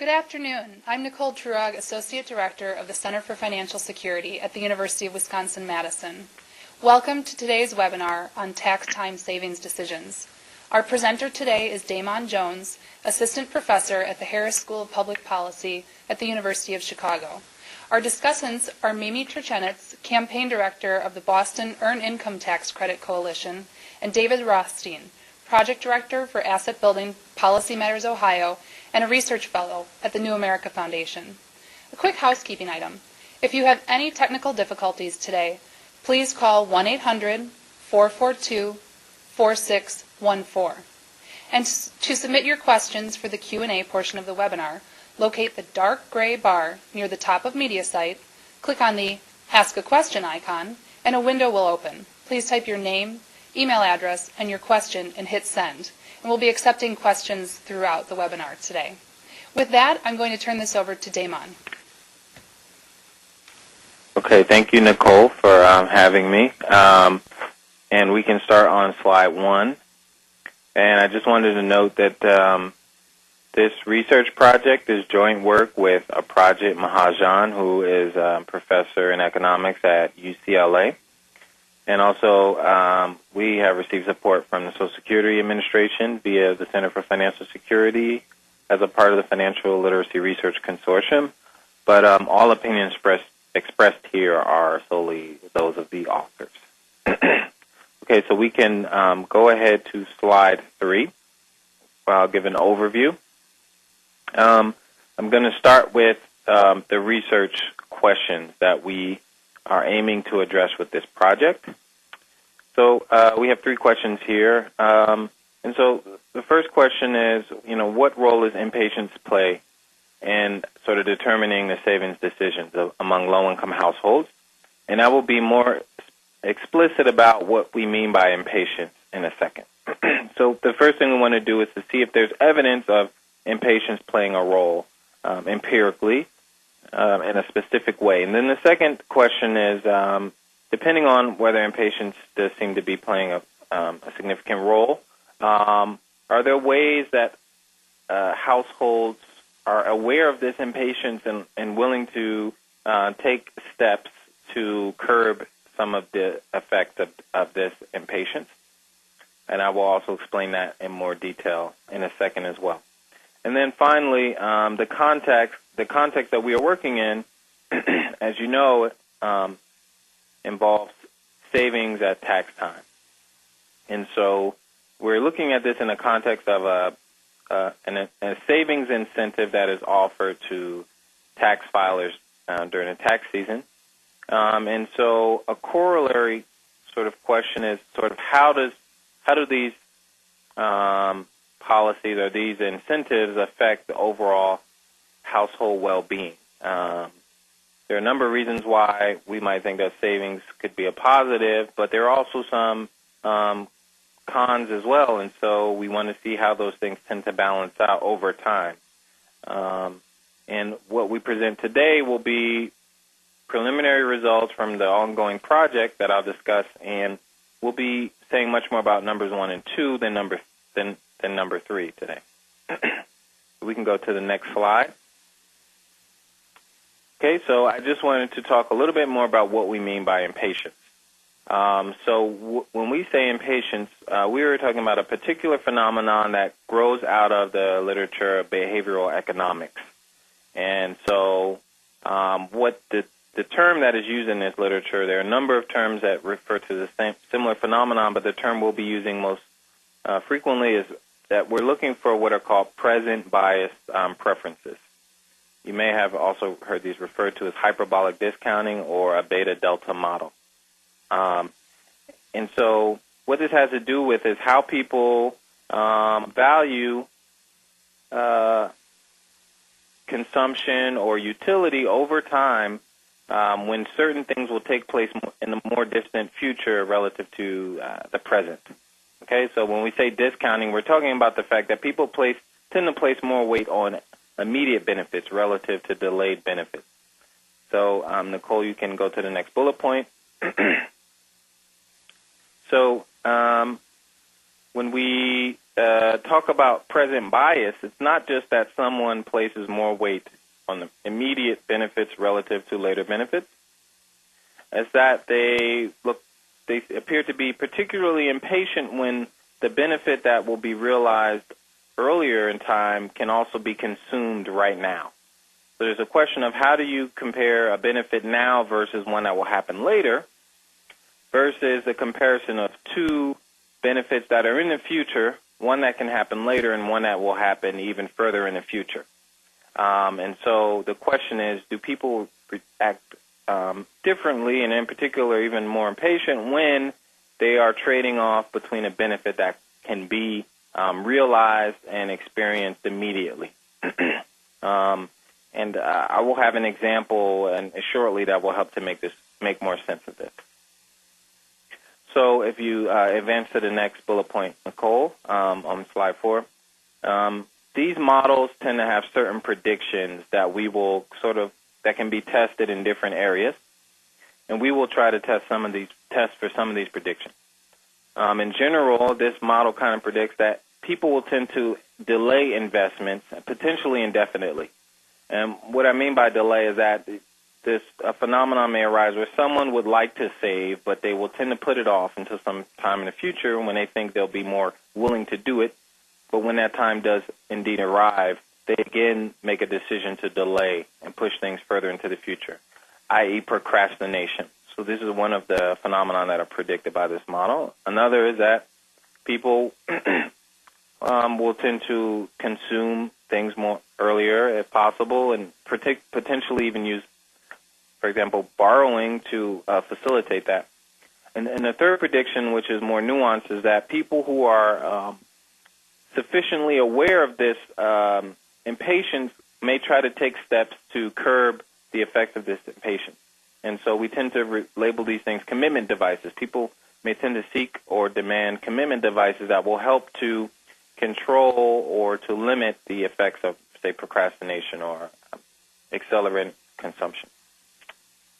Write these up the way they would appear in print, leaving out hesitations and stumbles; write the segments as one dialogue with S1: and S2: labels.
S1: Good afternoon. I'm Nicole Trurog, Associate Director of the Center for Financial Security at the University of Wisconsin-Madison. Welcome to today's webinar on tax time savings decisions. Our presenter today is Damon Jones, Assistant Professor at the Harris School of Public Policy at the University of Chicago. Our discussants are Mimi Trichenitz, Campaign Director of the Boston Earned Income Tax Credit Coalition, and David Rothstein, Project Director for Asset Building Policy Matters Ohio, and a Research Fellow at the New America Foundation. A quick housekeeping item. If you have any technical difficulties today, please call 1-800-442-4614. And to submit your questions for the Q&A portion of the webinar, locate the dark gray bar near the top of MediaSite, click on the Ask a Question icon, and a window will open. Please type your name, email address, and your question and hit send. And we'll be accepting questions throughout the webinar today. With that, I'm going to turn this over to Damon.
S2: Okay, thank you, Nicole, for having me. And we can start on slide 1. And I just wanted to note that this research project is joint work with Aprajit Mahajan, who is a professor in economics at UCLA. And also, we have received support from the Social Security Administration via the Center for Financial Security as a part of the Financial Literacy Research Consortium. But all opinions expressed here are solely those of the authors. Okay, so we can go ahead to slide 3, where I'll give an overview. I'm going to start with the research questions that we are aiming to address with this project. So we have 3 questions here. And so the first question is, what role does impatience play in sort of determining the savings decisions among low-income households? And I will be more explicit about what we mean by impatience in a second. So the first thing we want to do is to see if there's evidence of impatience playing a role empirically in a specific way. And then the second question is, depending on whether impatience does seem to be playing a significant role, are there ways that households are aware of this impatience and willing to take steps to curb some of the effects of this impatience? And I will also explain that in more detail in a second as well. And then finally, the context that we are working in, as you know, involves savings at tax time. And so we're looking at this in the context of a savings incentive that is offered to tax filers during the tax season. And so a corollary sort of question is sort of how do these policies or these incentives affect the overall household well-being? There are a number of reasons why we might think that savings could be a positive, but there are also some cons as well, and so we want to see how those things tend to balance out over time. And what we present today will be preliminary results from the ongoing project that I'll discuss, and we'll be saying much more about numbers 1 and 2 than number 3 today. We can go to the next slide. Okay, so I just wanted to talk a little bit more about what we mean by impatience. When we say impatience, we are talking about a particular phenomenon that grows out of the literature of behavioral economics. And so what the term that is used in this literature, there are a number of terms that refer to the same similar phenomenon, but the term we'll be using most frequently is that we're looking for what are called present bias preferences. You may have also heard these referred to as hyperbolic discounting or a beta-delta model. And so what this has to do with is how people value consumption or utility over time when certain things will take place in the more distant future relative to the present. Okay, so when we say discounting, we're talking about the fact that people tend to place more weight on immediate benefits relative to delayed benefits. So, Nicole, you can go to the next bullet point. So when we talk about present bias, it's not just that someone places more weight on the immediate benefits relative to later benefits. It's that they appear to be particularly impatient when the benefit that will be realized earlier in time can also be consumed right now. So there's a question of how do you compare a benefit now versus one that will happen later versus a comparison of two benefits that are in the future, one that can happen later and one that will happen even further in the future. And so the question is, do people act differently, and in particular even more impatient, when they are trading off between a benefit that can be realized and experienced immediately? And I will have an example shortly that will help to make more sense of this. So if you advance to the next bullet point, Nicole, on slide 4, these models tend to have certain predictions that that can be tested in different areas, and we will try to test for some of these predictions. In general, this model kind of predicts that people will tend to delay investments potentially indefinitely. And what I mean by delay is that a phenomenon may arise where someone would like to save, but they will tend to put it off until some time in the future when they think they'll be more willing to do it. But when that time does indeed arrive, they again make a decision to delay and push things further into the future, i.e. procrastination. So this is one of the phenomena that are predicted by this model. Another is that people will tend to consume things more earlier if possible, and potentially even use, for example, borrowing to facilitate that. And the third prediction, which is more nuanced, is that people who are sufficiently aware of this impatience may try to take steps to curb the effects of this impatience. And so we tend to label these things commitment devices. People may tend to seek or demand commitment devices that will help to control or to limit the effects of, say, procrastination or accelerant consumption.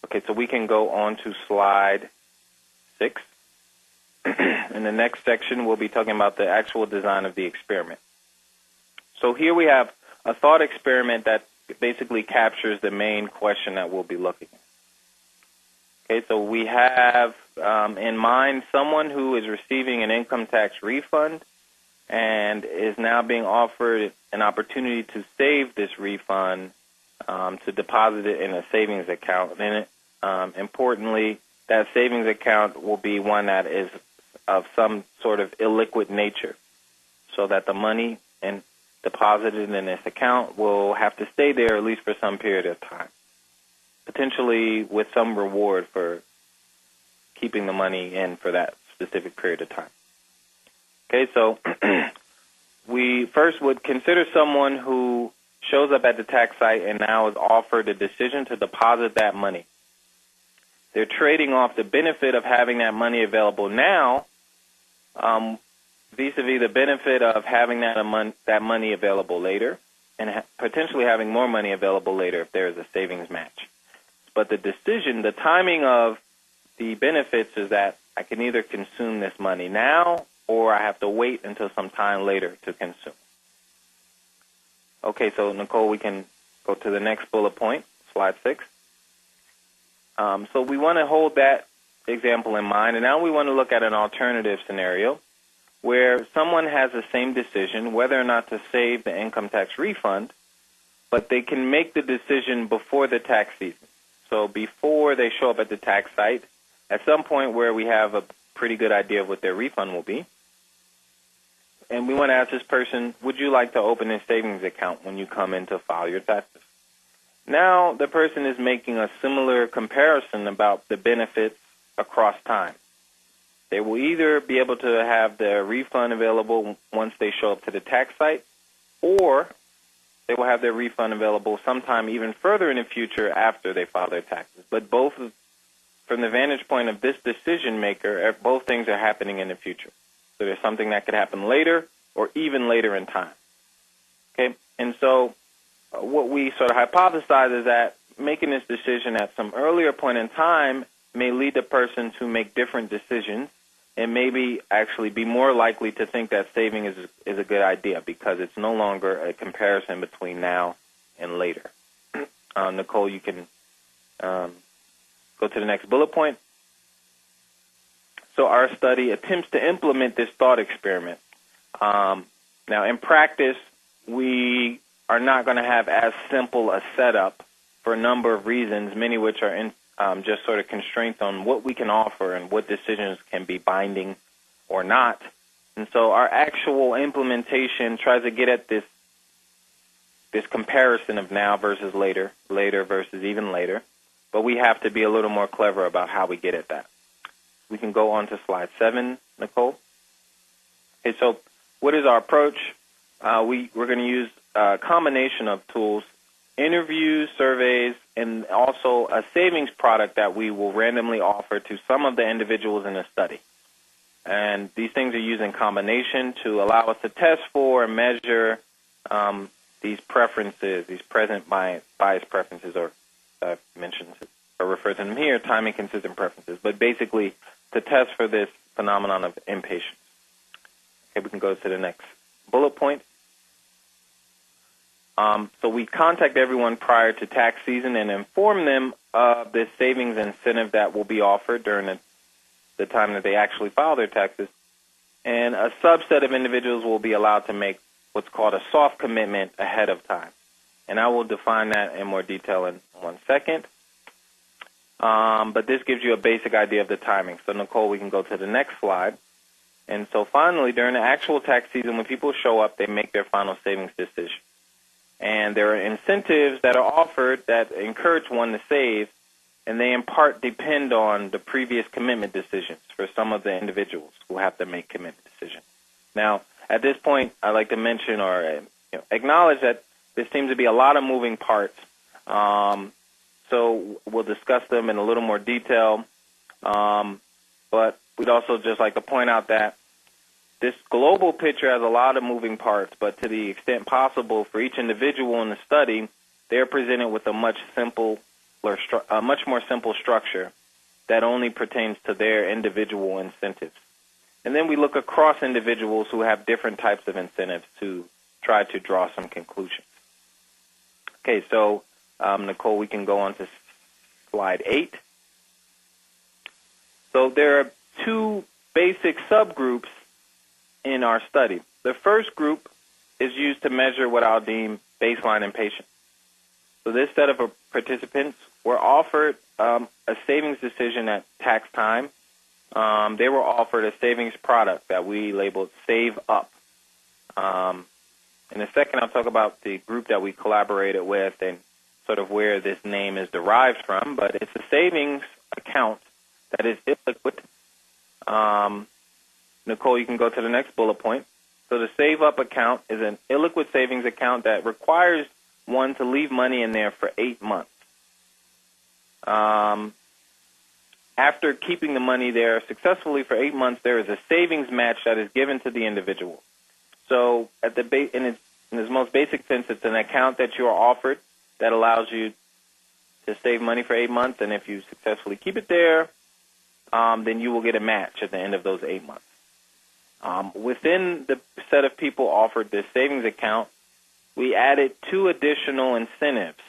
S2: Okay, so we can go on to slide 6. In the next section, we'll be talking about the actual design of the experiment. So here we have a thought experiment that basically captures the main question that we'll be looking at. Okay, so we have in mind someone who is receiving an income tax refund and is now being offered an opportunity to save this refund, to deposit it in a savings account. And importantly, that savings account will be one that is of some sort of illiquid nature, so that the money deposited in this account will have to stay there at least for some period of time, potentially with some reward for keeping the money in for that specific period of time. Okay, so we first would consider someone who shows up at the tax site and now is offered a decision to deposit that money. They're trading off the benefit of having that money available now vis-a-vis the benefit of having that money available later, and potentially having more money available later if there is a savings match. But the timing of the benefits is that I can either consume this money now or I have to wait until some time later to consume. Okay, so Nicole, we can go to the next bullet point, slide 6. So we want to hold that example in mind, and now we want to look at an alternative scenario where someone has the same decision whether or not to save the income tax refund, but they can make the decision before the tax season. So before they show up at the tax site, at some point where we have a pretty good idea of what their refund will be, and we want to ask this person, would you like to open a savings account when you come in to file your taxes? Now the person is making a similar comparison about the benefits across time. They will either be able to have their refund available once they show up to the tax site, or they will have their refund available sometime even further in the future after they file their taxes. But both, from the vantage point of this decision maker, both things are happening in the future. So there's something that could happen later or even later in time. Okay, and so what we sort of hypothesize is that making this decision at some earlier point in time may lead the person to make different decisions and maybe actually be more likely to think that saving is a good idea because it's no longer a comparison between now and later. Nicole, you can go to the next bullet point. So our study attempts to implement this thought experiment. Now, in practice, we are not going to have as simple a setup for a number of reasons, many of which are just sort of constraints on what we can offer and what decisions can be binding or not. And so our actual implementation tries to get at this comparison of now versus later, later versus even later, but we have to be a little more clever about how we get at that. We can go on to slide 7, Nicole. Okay, so what is our approach? We're going to use a combination of tools, interviews, surveys, and also a savings product that we will randomly offer to some of the individuals in the study. And these things are used in combination to allow us to test for and measure these preferences, these present bias preferences, or I've mentioned or referred to them here, timing consistent preferences, but basically to test for this phenomenon of impatience. Okay, we can go to the next bullet point. So we contact everyone prior to tax season and inform them of this savings incentive that will be offered during the time that they actually file their taxes. And a subset of individuals will be allowed to make what's called a soft commitment ahead of time. And I will define that in more detail in 1 second. But this gives you a basic idea of the timing. So, Nicole, we can go to the next slide. And so finally, during the actual tax season, when people show up, they make their final savings decision. And there are incentives that are offered that encourage one to save, and they in part depend on the previous commitment decisions for some of the individuals who have to make commitment decisions. Now, at this point, I'd like to mention or acknowledge that there seems to be a lot of moving parts. So we'll discuss them in a little more detail. But we'd also just like to point out that this global picture has a lot of moving parts, but to the extent possible for each individual in the study, they're presented with a much more simple structure that only pertains to their individual incentives. And then we look across individuals who have different types of incentives to try to draw some conclusions. Okay, so Nicole, we can go on to slide 8. So there are 2 basic subgroups in our study. The first group is used to measure what I'll deem baseline impatience. So this set of participants were offered a savings decision at tax time. They were offered a savings product that we labeled Save Up. In a second, I'll talk about the group that we collaborated with and sort of where this name is derived from, but it's a savings account that is illiquid. Nicole, you can go to the next bullet point. So the Save Up account is an illiquid savings account that requires one to leave money in there for 8 months. After keeping the money there successfully for 8 months, there is a savings match that is given to the individual. So at in its most basic sense, it's an account that you are offered that allows you to save money for 8 months, and if you successfully keep it there, then you will get a match at the end of those 8 months. Within the set of people offered this savings account, we added 2 additional incentives,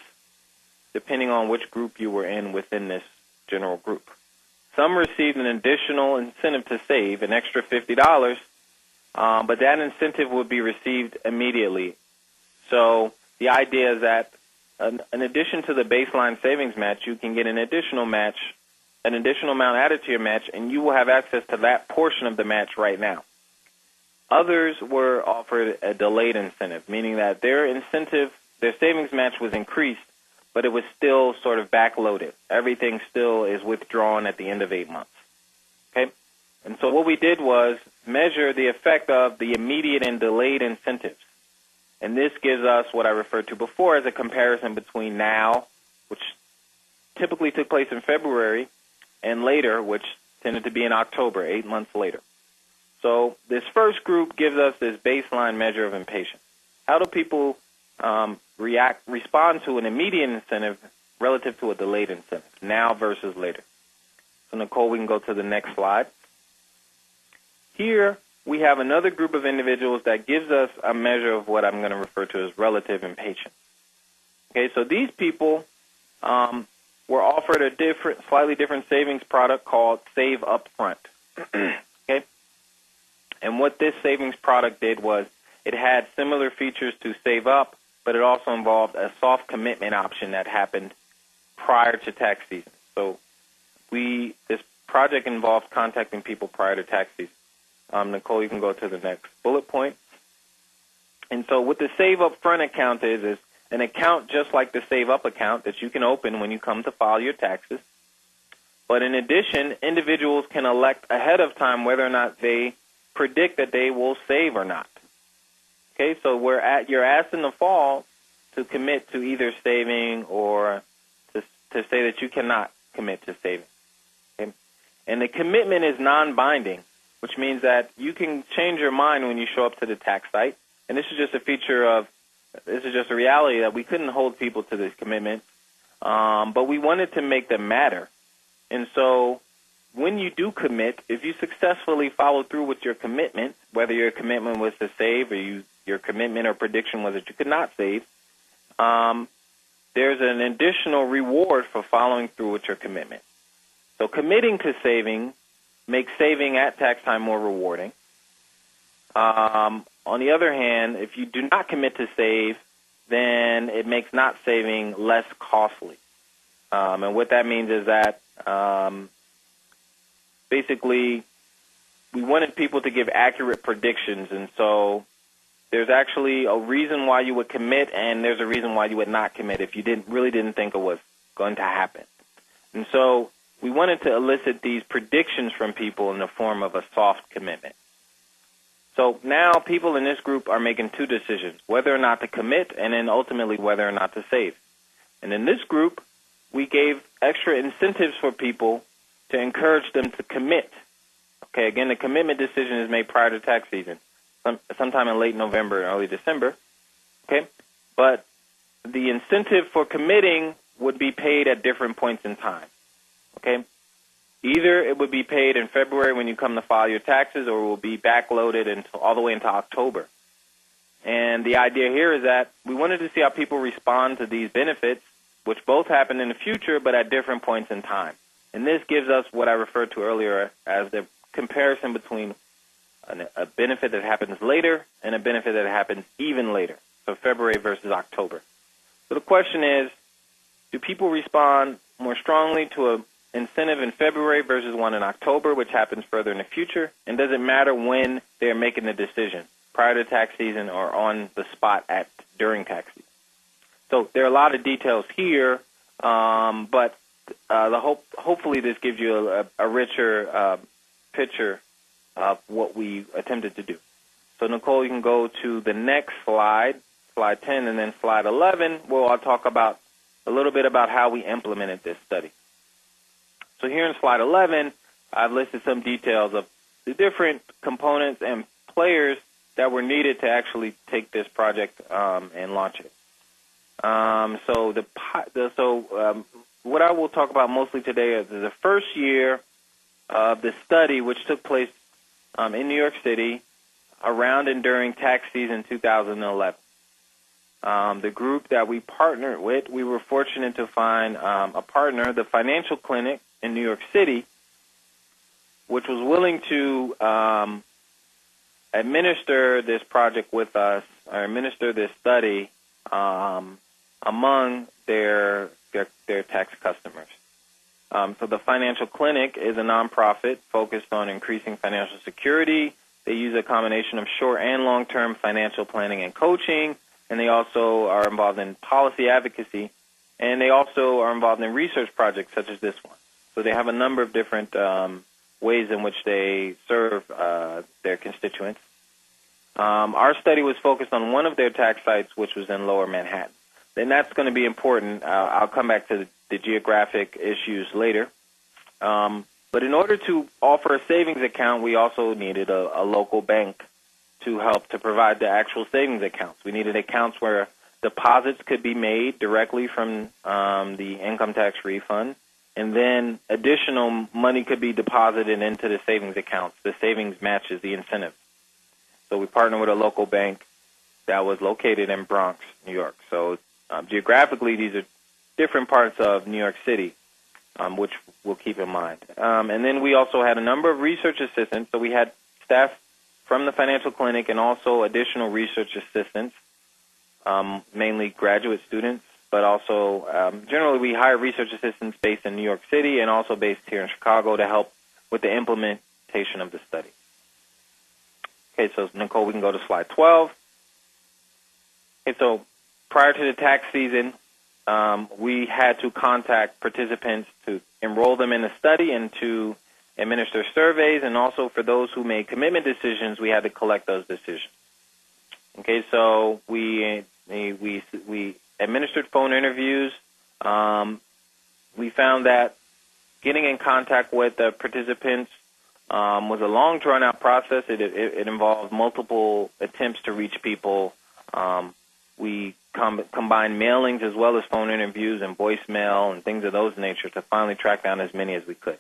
S2: depending on which group you were in within this general group. Some received an additional incentive to save, an extra $50, but that incentive would be received immediately. So the idea is that in addition to the baseline savings match, you can get an additional match, an additional amount added to your match, and you will have access to that portion of the match right now. Others were offered a delayed incentive, meaning that their savings match was increased, but it was still sort of backloaded. Everything still is withdrawn at the end of 8 months. Okay? And so what we did was measure the effect of the immediate and delayed incentives. And this gives us what I referred to before as a comparison between now, which typically took place in February, and later, which tended to be in October, 8 months later. So this first group gives us this baseline measure of impatience. How do people respond to an immediate incentive relative to a delayed incentive, now versus later? So, Nicole, we can go to the next slide. Here we have another group of individuals that gives us a measure of what I'm going to refer to as relative impatience. Okay, so these people were offered a slightly different savings product called Save Upfront. Okay, and what this savings product did was it had similar features to Save Up, but it also involved a soft commitment option that happened prior to tax season. So this project involved contacting people prior to tax season. Nicole, you can go to the next bullet point. And so what the Save Upfront account is an account just like the Save Up account that you can open when you come to file your taxes. But in addition, individuals can elect ahead of time whether or not they predict that they will save or not. Okay, so you're asked in the fall to commit to either saving or to say that you cannot commit to saving. Okay? And the commitment is non-binding, which means that you can change your mind when you show up to the tax site. And this is just a reality that we couldn't hold people to this commitment, but we wanted to make them matter. And so when you do commit, if you successfully follow through with your commitment, whether your commitment was to save or your commitment or prediction was that you could not save, there's an additional reward for following through with your commitment. So committing to saving makes saving at tax time more rewarding. On the other hand, if you do not commit to save, then it makes not saving less costly. And what that means is that basically we wanted people to give accurate predictions, and so there's actually a reason why you would commit, and there's a reason why you would not commit if you really didn't think it was going to happen. And so we wanted to elicit these predictions from people in the form of a soft commitment. So now people in this group are making two decisions, whether or not to commit and then ultimately whether or not to save. And in this group, we gave extra incentives for people to encourage them to commit. Okay, again, the commitment decision is made prior to tax season, sometime in late November and early December. Okay, but the incentive for committing would be paid at different points in time. Okay, either it would be paid in February when you come to file your taxes, or it will be backloaded all the way into October. And the idea here is that we wanted to see how people respond to these benefits, which both happen in the future but at different points in time. And this gives us what I referred to earlier as the comparison between a benefit that happens later and a benefit that happens even later, so February versus October. So the question is, do people respond more strongly to an incentive in February versus one in October, which happens further in the future? And does it matter when they're making the decision, prior to tax season or on the spot during tax season? So there are a lot of details here, but hopefully this gives you a richer picture of what we attempted to do. So Nicole, you can go to the next slide, slide 10, and then slide 11, where I'll talk about a little bit about how we implemented this study. So here in slide 11, I've listed some details of the different components and players that were needed to actually take this project and launch it. What I will talk about mostly today is the first year of the study, which took place in New York City around and during tax season 2011. The group that we partnered with, we were fortunate to find a partner, the Financial Clinic in New York City, which was willing to administer this project with us, or administer this study among their tax customers. So the Financial Clinic is a nonprofit focused on increasing financial security. They use a combination of short and long-term financial planning and coaching, and they also are involved in policy advocacy, and they also are involved in research projects such as this one. So they have a number of different ways in which they serve their constituents. Our study was focused on one of their tax sites, which was in Lower Manhattan. And that's going to be important. I'll come back to the geographic issues later. But in order to offer a savings account, we also needed a local bank to help to provide the actual savings accounts. We needed accounts where deposits could be made directly from the income tax refund, and then additional money could be deposited into the savings accounts. The savings matches the incentive. So we partnered with a local bank that was located in Bronx, New York. So geographically, these are different parts of New York City, which we'll keep in mind. And then we also had a number of research assistants. So we had staff from the financial clinic and also additional research assistants, mainly graduate students, but also generally we hire research assistants based in New York City and also based here in Chicago to help with the implementation of the study. Okay, so Nicole, we can go to slide 12. Okay, so prior to the tax season, we had to contact participants to enroll them in the study and to administer surveys, and also for those who made commitment decisions, we had to collect those decisions. Okay, so we administered phone interviews. We found that getting in contact with the participants was a long, drawn-out process. It involved multiple attempts to reach people. We combined mailings as well as phone interviews and voicemail and things of those nature to finally track down as many as we could.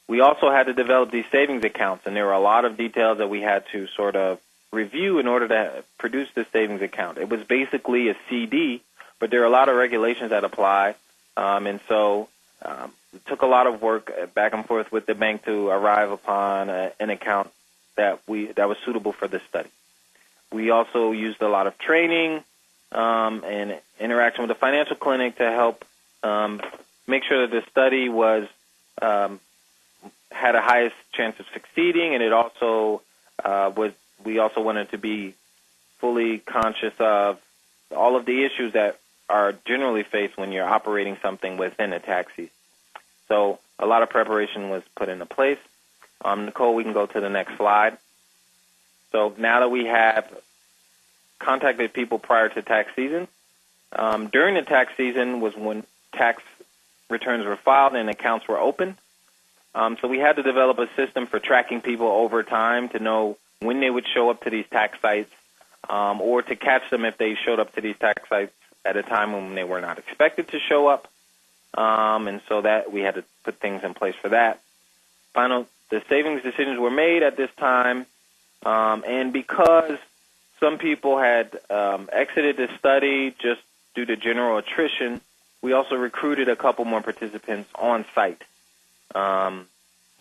S2: We also had to develop these savings accounts, and there were a lot of details that we had to sort of review in order to produce this savings account. It was basically a CD, but there are a lot of regulations that apply, and so it took a lot of work back and forth with the bank to arrive upon an account that was suitable for this study. We also used a lot of training and interaction with the financial clinic to help make sure that the study was had a highest chance of succeeding, and it also we also wanted to be fully conscious of all of the issues that are generally faced when you're operating something within a tax season. So a lot of preparation was put into place. Nicole, we can go to the next slide. So now that we have contacted people prior to tax season, during the tax season was when tax returns were filed and accounts were opened. So we had to develop a system for tracking people over time to know when they would show up to these tax sites, or to catch them if they showed up to these tax sites at a time when they were not expected to show up. And so that we had to put things in place for that. The savings decisions were made at this time, and because some people had exited the study just due to general attrition, we also recruited a couple more participants on site to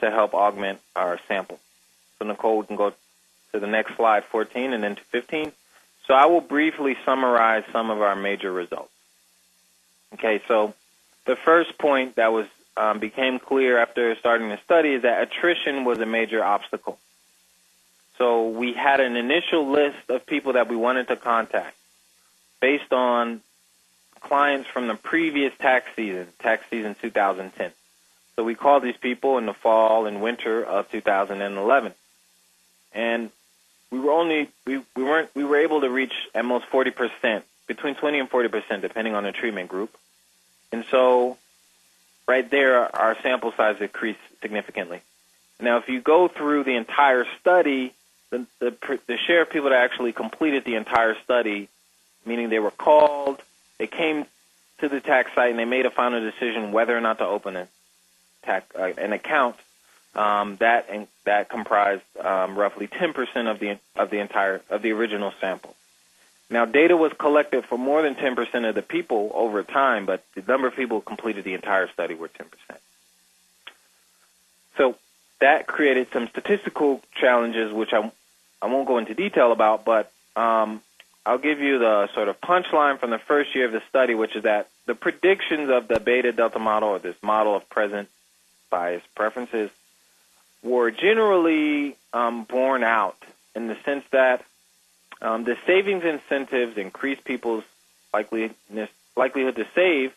S2: help augment our sample. So Nicole, we can go to the next slide, 14, and then to 15. So I will briefly summarize some of our major results. Okay, so the first point that was became clear after starting the study is that attrition was a major obstacle. So we had an initial list of people that we wanted to contact based on clients from the previous tax season 2010. So we called these people in the fall and winter of 2011, and we were able to reach at most 40%, between 20 and 40%, depending on the treatment group. And so right there, our sample size increased significantly. Now, if you go through the entire study, the share of people that actually completed the entire study, meaning they were called, they came to the tax site, and they made a final decision whether or not to open an account, that comprised roughly 10% of the original sample. Now, data was collected for more than 10% of the people over time, but the number of people who completed the entire study were 10%. So that created some statistical challenges, which I won't go into detail about, but I'll give you the sort of punchline from the first year of the study, which is that the predictions of the beta-delta model, or this model of present bias preferences, were generally borne out in the sense that the savings incentives increase people's likelihood to save,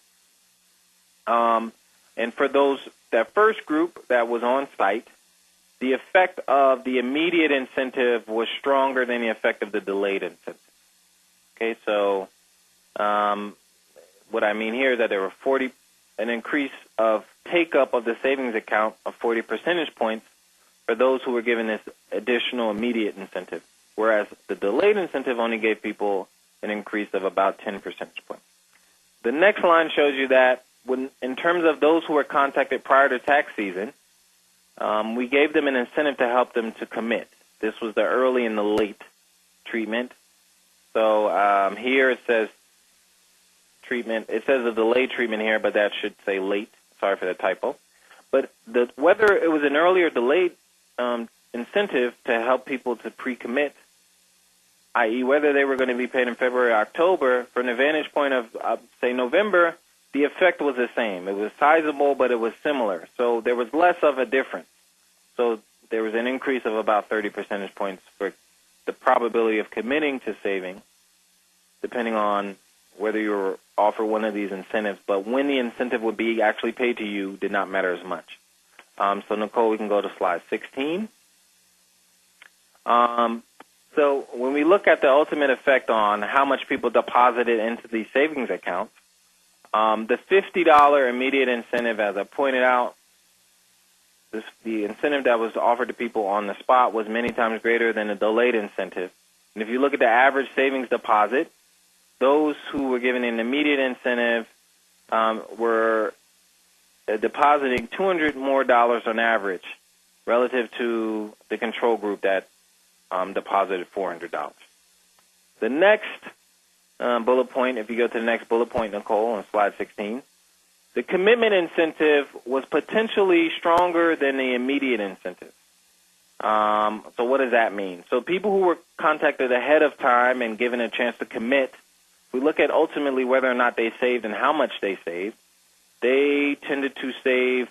S2: and for that first group that was on site, the effect of the immediate incentive was stronger than the effect of the delayed incentive. Okay, so what I mean here is that there were an increase of take-up of the savings account of 40 percentage points for those who were given this additional immediate incentive, whereas the delayed incentive only gave people an increase of about 10 percentage points. The next line shows you that in terms of those who were contacted prior to tax season, we gave them an incentive to help them to commit. This was the early and the late treatment. So here it says treatment. It says a delayed treatment here, but that should say late. Sorry for the typo. But whether it was an early or delayed incentive to help people to pre-commit, i.e. whether they were going to be paid in February or October, from the vantage point of, say, November, the effect was the same. It was sizable, but it was similar. So there was less of a difference. So there was an increase of about 30 percentage points for the probability of committing to saving, depending on whether you were offered one of these incentives. But when the incentive would be actually paid to you did not matter as much. So, Nicole, we can go to slide 16. So when we look at the ultimate effect on how much people deposited into these savings accounts, the $50 immediate incentive, as I pointed out, the incentive that was offered to people on the spot was many times greater than the delayed incentive. And if you look at the average savings deposit, those who were given an immediate incentive were depositing $200 more on average relative to the control group that deposited $400. The next bullet point, if you go to the next bullet point, Nicole, on slide 16, the commitment incentive was potentially stronger than the immediate incentive. So what does that mean? So people who were contacted ahead of time and given a chance to commit, we look at ultimately whether or not they saved and how much they saved. They tended to save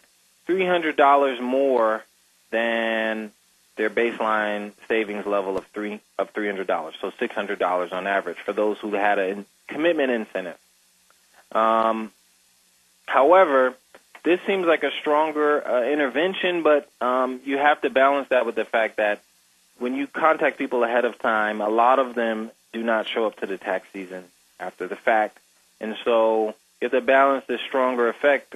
S2: $300 more than their baseline savings level of $300, so $600 on average for those who had a commitment incentive. However, this seems like a stronger intervention, but you have to balance that with the fact that when you contact people ahead of time, a lot of them do not show up to the tax season after the fact, and so you have to balance this stronger effect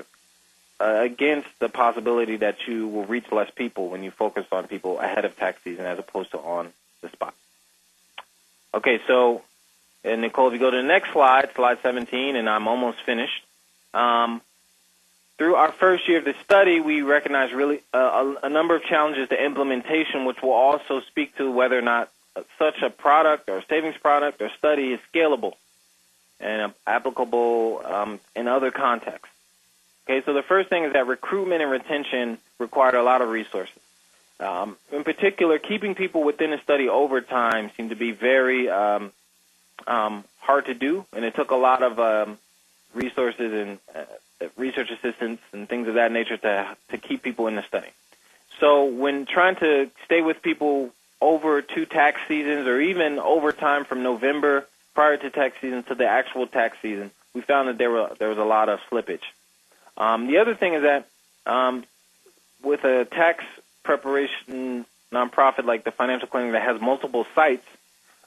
S2: against the possibility that you will reach less people when you focus on people ahead of tax season as opposed to on the spot. Okay, so, and Nicole, if you go to the next slide, slide 17, and I'm almost finished. Through our first year of the study, we recognized really a number of challenges to implementation, which will also speak to whether or not such a product or savings product or study is scalable and applicable in other contexts. Okay, so the first thing is that recruitment and retention required a lot of resources. In particular, keeping people within the study over time seemed to be very hard to do, and it took a lot of resources and research assistants and things of that nature to keep people in the study. So when trying to stay with people over 2 tax seasons or even over time from November prior to tax season to the actual tax season, we found that there was a lot of slippage. The other thing is that with a tax preparation nonprofit like the Financial Clinic that has multiple sites,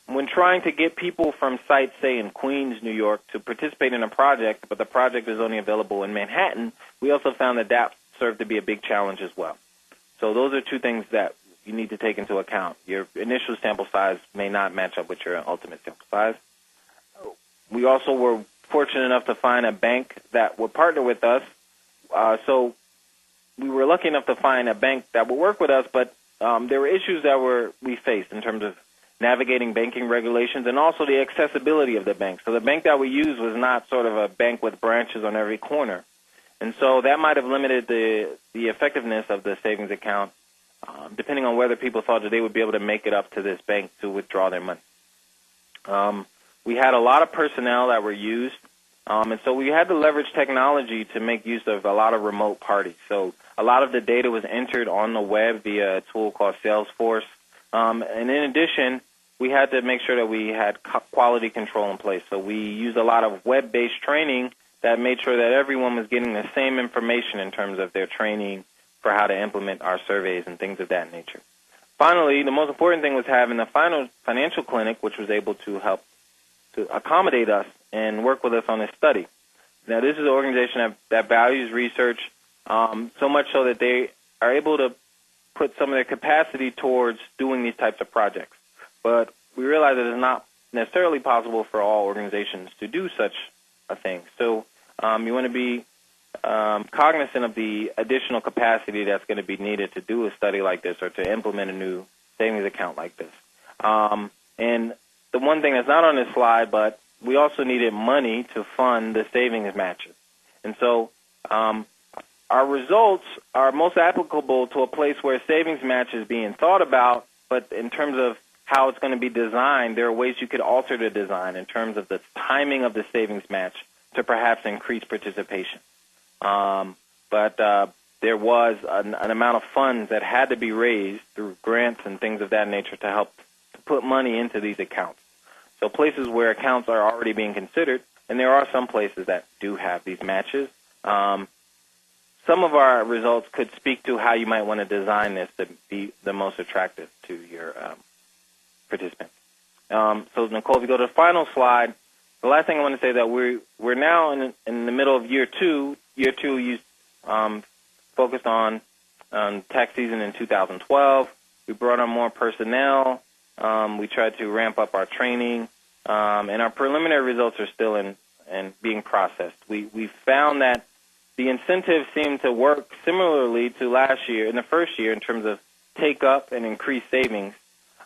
S2: when trying to get people from sites, say, in Queens, New York, to participate in a project, but the project is only available in Manhattan, we also found that served to be a big challenge as well. So those are 2 things that you need to take into account. Your initial sample size may not match up with your ultimate sample size. We also were fortunate enough to find a bank that would partner with us. So we were lucky enough to find a bank that would work with us, but there were issues that we faced in terms of navigating banking regulations and also the accessibility of the bank. So the bank that we used was not sort of a bank with branches on every corner. And so that might have limited the effectiveness of the savings account, depending on whether people thought that they would be able to make it up to this bank to withdraw their money. We had a lot of personnel that were used, and so we had to leverage technology to make use of a lot of remote parties. So a lot of the data was entered on the web via a tool called Salesforce. And in addition, we had to make sure that we had quality control in place. So we used a lot of web-based training that made sure that everyone was getting the same information in terms of their training for how to implement our surveys and things of that nature. Finally, the most important thing was having the financial clinic, which was able to help to accommodate us and work with us on this study. Now, this is an organization that values research so much so that they are able to put some of their capacity towards doing these types of projects. But we realize that it's not necessarily possible for all organizations to do such a thing. So you want to be cognizant of the additional capacity that's going to be needed to do a study like this or to implement a new savings account like this. And the one thing that's not on this slide, but we also needed money to fund the savings matches. And so our results are most applicable to a place where savings match is being thought about, but in terms of how it's going to be designed, there are ways you could alter the design in terms of the timing of the savings match to perhaps increase participation. But there was an amount of funds that had to be raised through grants and things of that nature to help to put money into these accounts. So places where accounts are already being considered, and there are some places that do have these matches, some of our results could speak to how you might want to design this to be the most attractive to your participants. So, Nicole, if you go to the final slide, the last thing I want to say that we're now in the middle of year two. Year two focused on tax season in 2012. We brought on more personnel. We tried to ramp up our training, and our preliminary results are still in being processed. We found that the incentives seem to work similarly to last year, in the first year, in terms of take up and increased savings.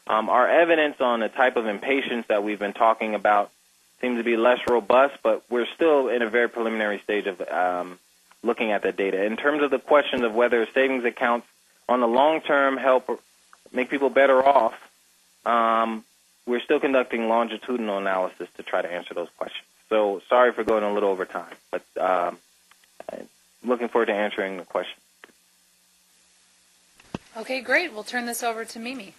S2: Our evidence on the type of impatience that we've been talking about seems to be less robust, but we're still in a very preliminary stage of looking at the data. In terms of the question of whether savings accounts on the long term help make people better off, we're still conducting longitudinal analysis to try to answer those questions. So sorry for going a little over time, but looking forward to answering the question.
S1: Okay, great. We'll turn this over to Mimi.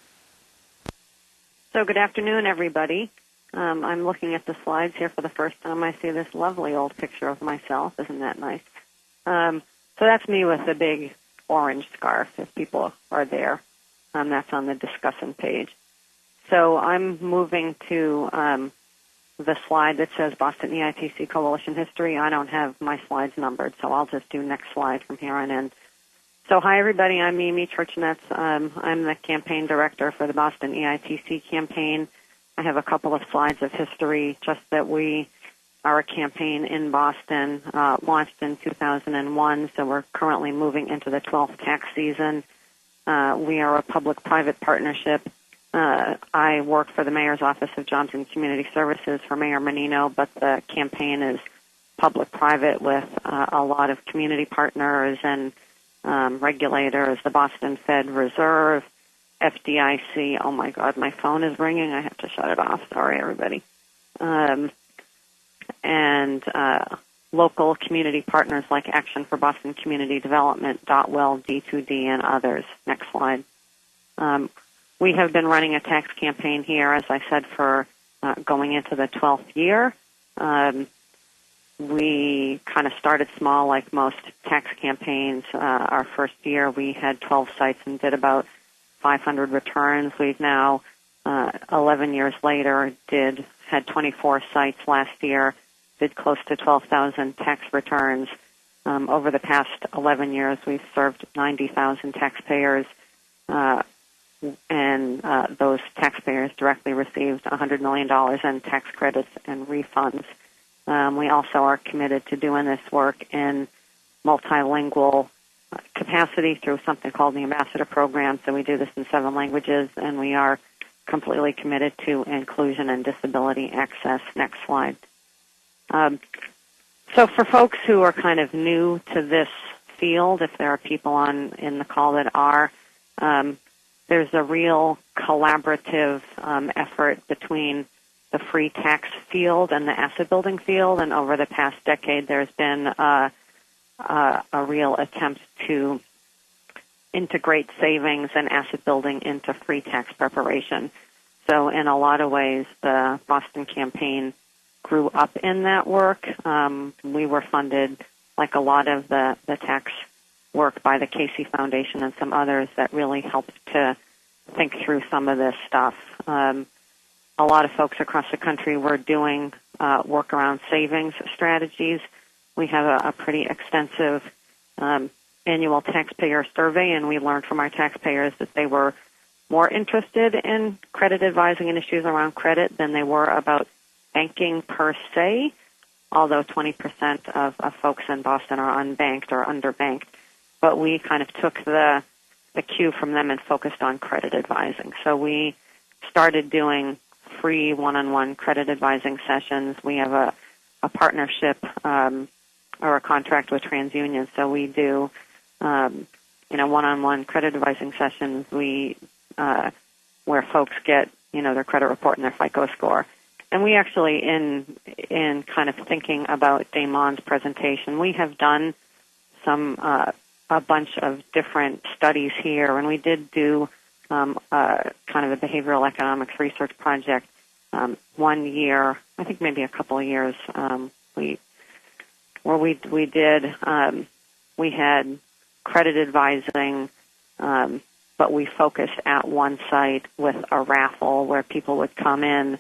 S3: So good afternoon, everybody. I'm looking at the slides here for the first time. I see this lovely old picture of myself. Isn't that nice? So that's me with the big orange scarf, if people are there. That's on the discussion page. So I'm moving to the slide that says Boston EITC Coalition History. I don't have my slides numbered, so I'll just do next slide from here on in. So hi, everybody. I'm Mimi Churchnetz. I'm the campaign director for the Boston EITC campaign. I have a couple of slides of history, just that we are a campaign in Boston, launched in 2001, so we're currently moving into the 12th tax season. We are a public-private partnership. I work for the Mayor's Office of Jobs and Community Services for Mayor Menino, but the campaign is public-private with a lot of community partners and regulators, the Boston Fed Reserve, FDIC. Oh, my God, my phone is ringing. I have to shut it off. Sorry, everybody. And local community partners like Action for Boston Community Development, Dotwell, D2D, and others. Next slide. We have been running a tax campaign here, as I said, for going into the 12th year. We kind of started small like most tax campaigns. Our first year we had 12 sites and did about 500 returns. We've now, 11 years later, had 24 sites last year, did close to 12,000 tax returns. Over the past 11 years, we've served 90,000 taxpayers, and those taxpayers directly received $100 million in tax credits and refunds. We also are committed to doing this work in multilingual capacity through something called the Ambassador Program. So we do this in 7 languages, and we are completely committed to inclusion and disability access. Next slide. So for folks who are kind of new to this field, if there are people in the call that are, there's a real collaborative effort between the free tax field and the asset building field, and over the past decade there's been a real attempt to integrate savings and asset building into free tax preparation. So in a lot of ways, the Boston campaign grew up in that work. We were funded, like a lot of the tax work, by the Casey Foundation and some others that really helped to think through some of this stuff. A lot of folks across the country were doing work around savings strategies. We have a pretty extensive annual taxpayer survey, and we learned from our taxpayers that they were more interested in credit advising and issues around credit than they were about banking per se. although 20% of folks in Boston are unbanked or underbanked. But we kind of took the cue from them and focused on credit advising. So we started doing free one-on-one credit advising sessions. We have a partnership or a contract with TransUnion, so we do one-on-one credit advising sessions. We where folks get their credit report and their FICO score. And we actually, in kind of thinking about Damon's presentation, we have done a bunch of different studies here, and we did do kind of a behavioral economics research project 1 year, I think maybe a couple of years. We had credit advising, but we focused at one site with a raffle where people would come in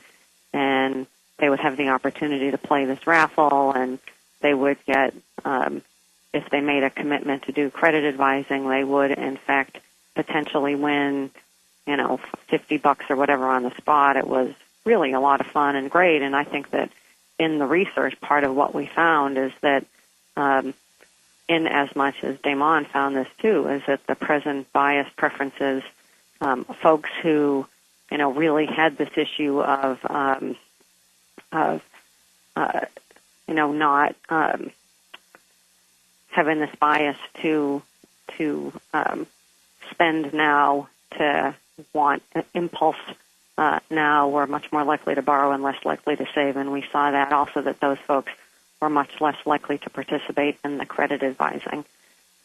S3: and they would have the opportunity to play this raffle, and they would get, if they made a commitment to do credit advising, they would, in fact, potentially win, $50 or whatever on the spot. It was really a lot of fun and great, and I think that in the research, part of what we found is that in as much as Damon found this too, is that the present bias preferences, folks who really had this issue of not having this bias to spend now, to want impulse now, were much more likely to borrow and less likely to save. And we saw that also, that those folks were much less likely to participate in the credit advising.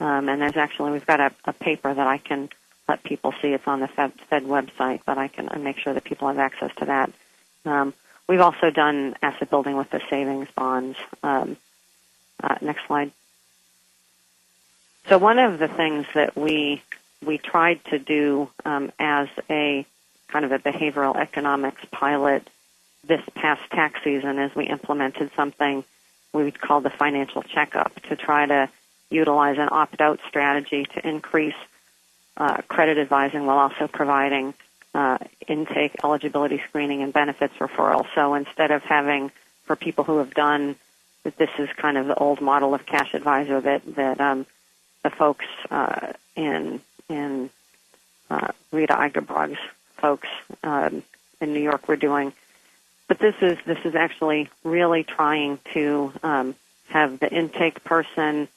S3: And we've got a paper that I can let people see. It's on the Fed website, but I can make sure that people have access to that. We've also done asset building with the savings bonds. Next slide. So one of the things that we tried to do as a kind of a behavioral economics pilot this past tax season is we implemented something we called the financial checkup to try to utilize an opt-out strategy to increase credit advising while also providing intake, eligibility screening, and benefits referral. So instead of having, for people who have done, that this is kind of the old model of cash advisor that the folks in Rita Egerbrug's folks in New York were doing. But this is actually really trying to have the intake person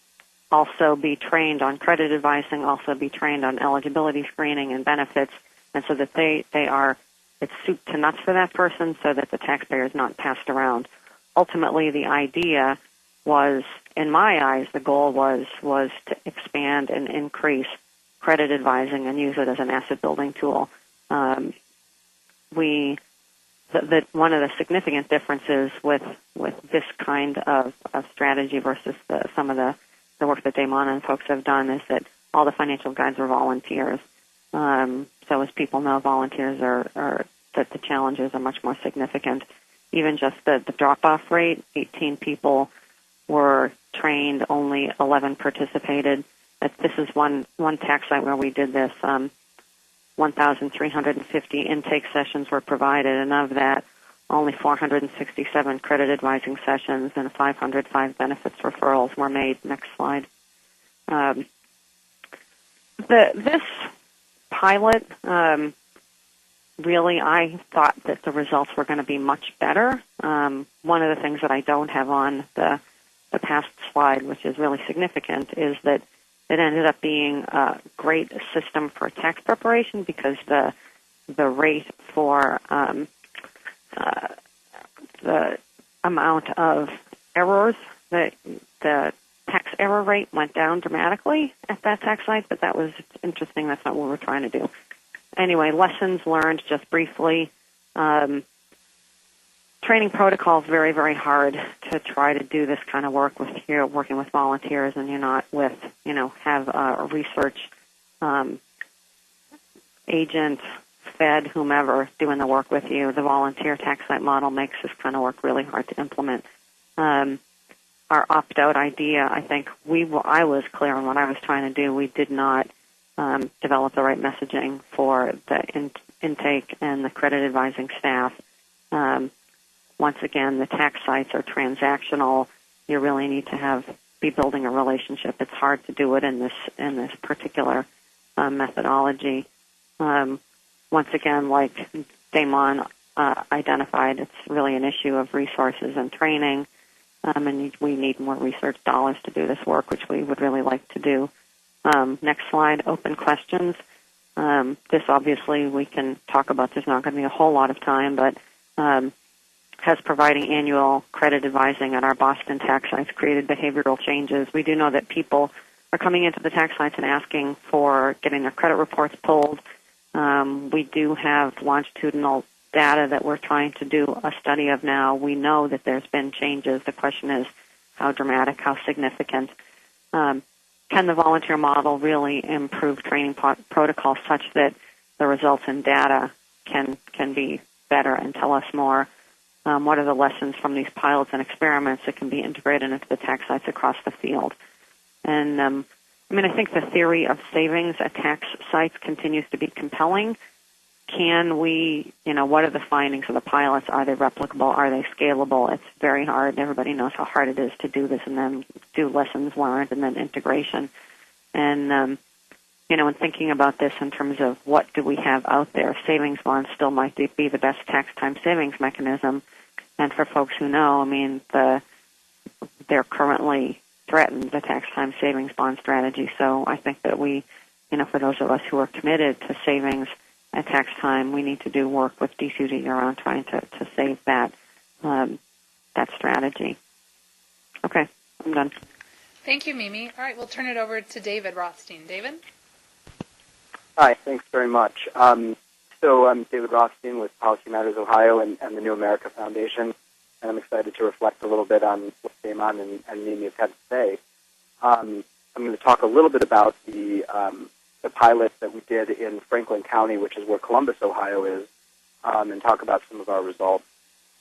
S3: also be trained on credit advising, also be trained on eligibility screening and benefits, and so that it's soup to nuts for that person, so that the taxpayer is not passed around. Ultimately, the idea was, in my eyes, the goal was to expand and increase credit advising and use it as an asset building tool. One of the significant differences with this kind of strategy versus some of the work that Damon and folks have done is that all the financial guides are volunteers. So as people know, volunteers that the challenges are much more significant. Even just the drop-off rate, 18 people were trained, only 11 participated. This is one tax site where we did this. 1,350 intake sessions were provided, and of that, only 467 credit advising sessions and 505 benefits referrals were made. Next slide. This pilot, really, I thought that the results were going to be much better. One of the things that I don't have on the past slide, which is really significant, is that it ended up being a great system for tax preparation because the rate for the amount of errors, the tax error rate went down dramatically at that tax site, but that was interesting. That's not what we're trying to do. Anyway, lessons learned just briefly. Training protocols very, very hard to try to do this kind of work with here, working with volunteers, and you're not with, have a research agent, Fed, whomever, doing the work with you. The volunteer tax site model makes this kind of work really hard to implement. Our opt-out idea, I think I was clear on what I was trying to do. We did not develop the right messaging for the intake and the credit advising staff. Once again, the tax sites are transactional. You really need to be building a relationship. It's hard to do it in this particular methodology. Once again, like Damon identified, it's really an issue of resources and training, and we need more research dollars to do this work, which we would really like to do. Next slide, open questions. This obviously we can talk about. There's not going to be a whole lot of time, but has providing annual credit advising at our Boston tax sites created behavioral changes. We do know that people are coming into the tax sites and asking for getting their credit reports pulled. We do have longitudinal data that we're trying to do a study of now. We know that there's been changes. The question is how dramatic, how significant. Can the volunteer model really improve training protocols such that the results in data can be better and tell us more? What are the lessons from these pilots and experiments that can be integrated into the tax sites across the field? And I think the theory of savings at tax sites continues to be compelling. Can we, what are the findings of the pilots? Are they replicable? Are they scalable? It's very hard. Everybody knows how hard it is to do this and then do lessons learned and then integration. And, in thinking about this in terms of what do we have out there, savings bonds still might be the best tax time savings mechanism. And for folks who know, they're currently threatened, the tax time savings bond strategy. So I think that we, for those of us who are committed to savings at tax time, we need to do work with DCD around trying to save that strategy. Okay, I'm done.
S1: Thank you, Mimi. All right, we'll turn it over to David Rothstein. David?
S4: Hi, thanks very much. So I'm David Rothstein with Policy Matters Ohio and the New America Foundation, and I'm excited to reflect a little bit on what Damon and Mimi have had to say. I'm going to talk a little bit about the pilot that we did in Franklin County, which is where Columbus, Ohio is, and talk about some of our results,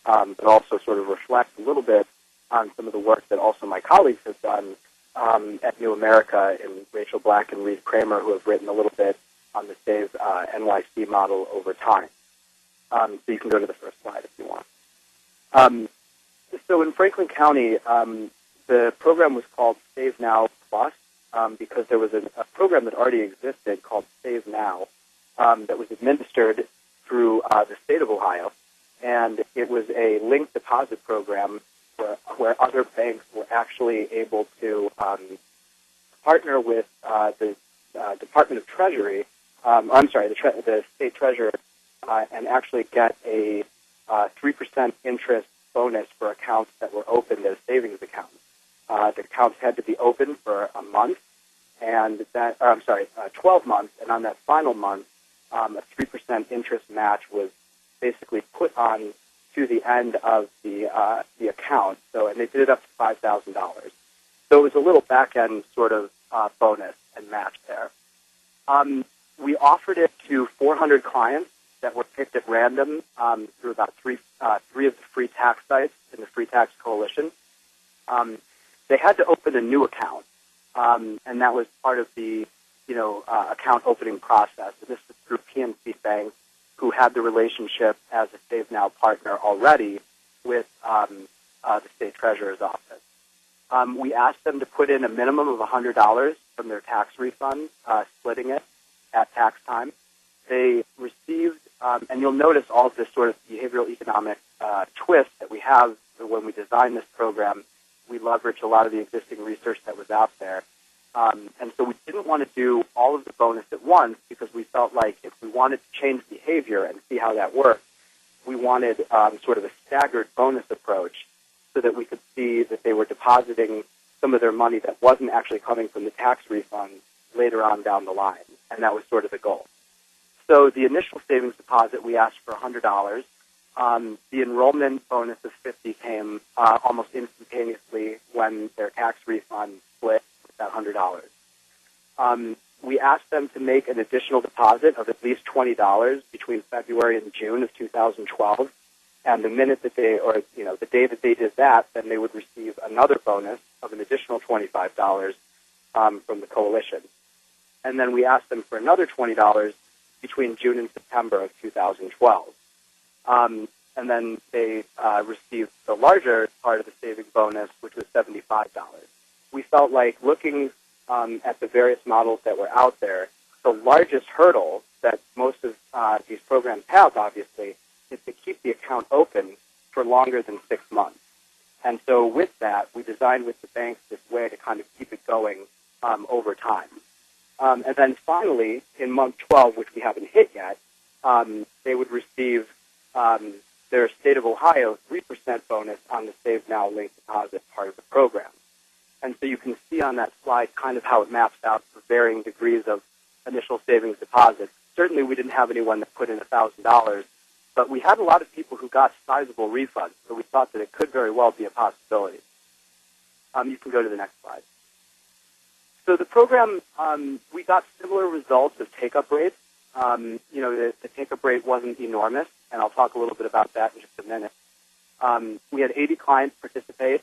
S4: but also sort of reflect a little bit on some of the work that also my colleagues have done at New America, and Rachel Black and Reed Kramer, who have written a little bit on the SAVE NYC model over time. So you can go to the first slide if you want. So in Franklin County, the program was called Save Now Plus because there was a program that already existed called Save Now that was administered through the state of Ohio, and it was a linked deposit program where other banks were actually able to partner with the Department of Treasury, the state treasurer, and actually get a 3% interest bonus for accounts that were opened as savings accounts. The accounts had to be open for a month, and 12 months, and on that final month, a 3% interest match was basically put on to the end of the account. So, and they did it up to $5,000. So it was a little back-end sort of bonus and match there. We offered it to 400 clients that were picked at random through about three of the free tax sites in the Free Tax Coalition. They had to open a new account, and that was part of the account opening process. And this was through PNC Bank, who had the relationship as a Save Now partner already with the state treasurer's office. We asked them to put in a minimum of $100 from their tax refund, splitting it at tax time. They received, and you'll notice all of this sort of behavioral economic twist that we have when we designed this program. We leveraged a lot of the existing research that was out there. And so we didn't want to do all of the bonus at once because we felt like if we wanted to change behavior and see how that worked, we wanted sort of a staggered bonus approach so that we could see that they were depositing some of their money that wasn't actually coming from the tax refund later on down the line. And that was sort of the goal. So the initial savings deposit, we asked for $100. The enrollment bonus of $50 came almost instantaneously when their tax refund split with that $100. We asked them to make an additional deposit of at least $20 between February and June of 2012. And the minute that the day that they did that, then they would receive another bonus of an additional $25 from the coalition. And then we asked them for another $20 between June and September of 2012. And and then they received the larger part of the savings bonus, which was $75. We felt like looking at the various models that were out there, the largest hurdle that most of these programs have, obviously, is to keep the account open for longer than 6 months. And so with that, we designed with the banks this way to kind of keep it going over time. And then finally, in month 12, which we haven't hit yet, they would receive their state of Ohio 3% bonus on the Save Now linked deposit part of the program. And so you can see on that slide kind of how it maps out for varying degrees of initial savings deposits. Certainly we didn't have anyone that put in $1,000, but we had a lot of people who got sizable refunds, so we thought that it could very well be a possibility. You can go to the next slide. So the program, we got similar results of take-up rates. The take-up rate wasn't enormous, and I'll talk a little bit about that in just a minute. We had 80 clients participate.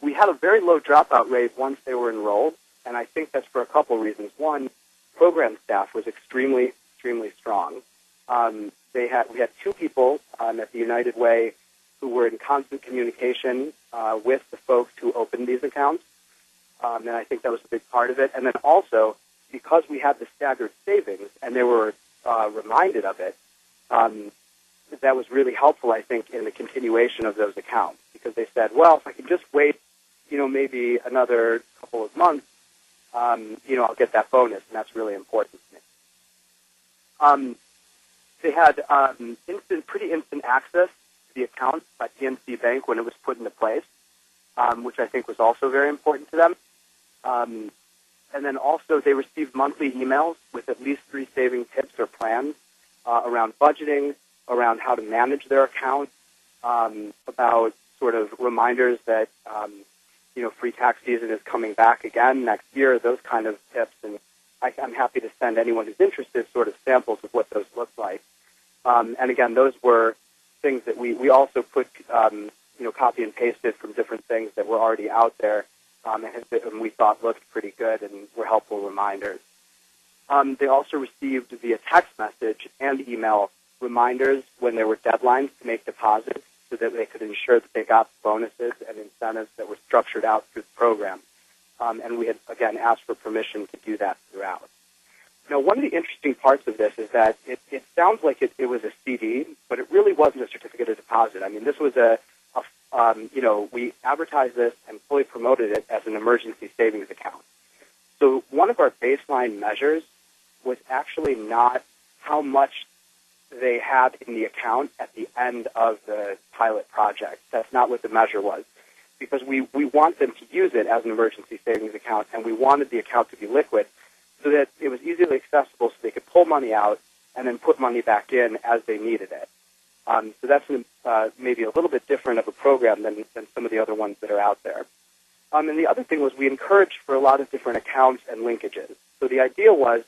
S4: We had a very low dropout rate once they were enrolled, and I think that's for a couple of reasons. One, program staff was extremely, extremely strong. We had 2 people at the United Way who were in constant communication with the folks who opened these accounts, and I think that was a big part of it. And then also, because we had the staggered savings and they were reminded of it, that was really helpful, I think, in the continuation of those accounts, because they said, well, if I can just wait, maybe another couple of months, I'll get that bonus, and that's really important to me. They had pretty instant access to the account by PNC Bank when it was put into place, which I think was also very important to them. And then also they received monthly emails with at least 3 saving tips or plans around budgeting, around how to manage their account, about sort of reminders that, free tax season is coming back again next year, those kind of tips. And I'm happy to send anyone who's interested sort of samples of what those look like. And again, those were things that we also put, copy and pasted from different things that were already out there and we thought looked pretty good and were helpful reminders. They also received via text message and email reminders when there were deadlines to make deposits so that they could ensure that they got bonuses and incentives that were structured out through the program. And we had, again, asked for permission to do that throughout. Now, one of the interesting parts of this is that it sounds like it was a CD, but it really wasn't a certificate of deposit. I mean, this was we advertised this and fully promoted it as an emergency savings account. So one of our baseline measures was actually not how much they had in the account at the end of the pilot project. That's not what the measure was, because we want them to use it as an emergency savings account, and we wanted the account to be liquid so that it was easily accessible so they could pull money out and then put money back in as they needed it. So that's maybe a little bit different of a program than some of the other ones that are out there. And the other thing was we encouraged for a lot of different accounts and linkages. So the idea was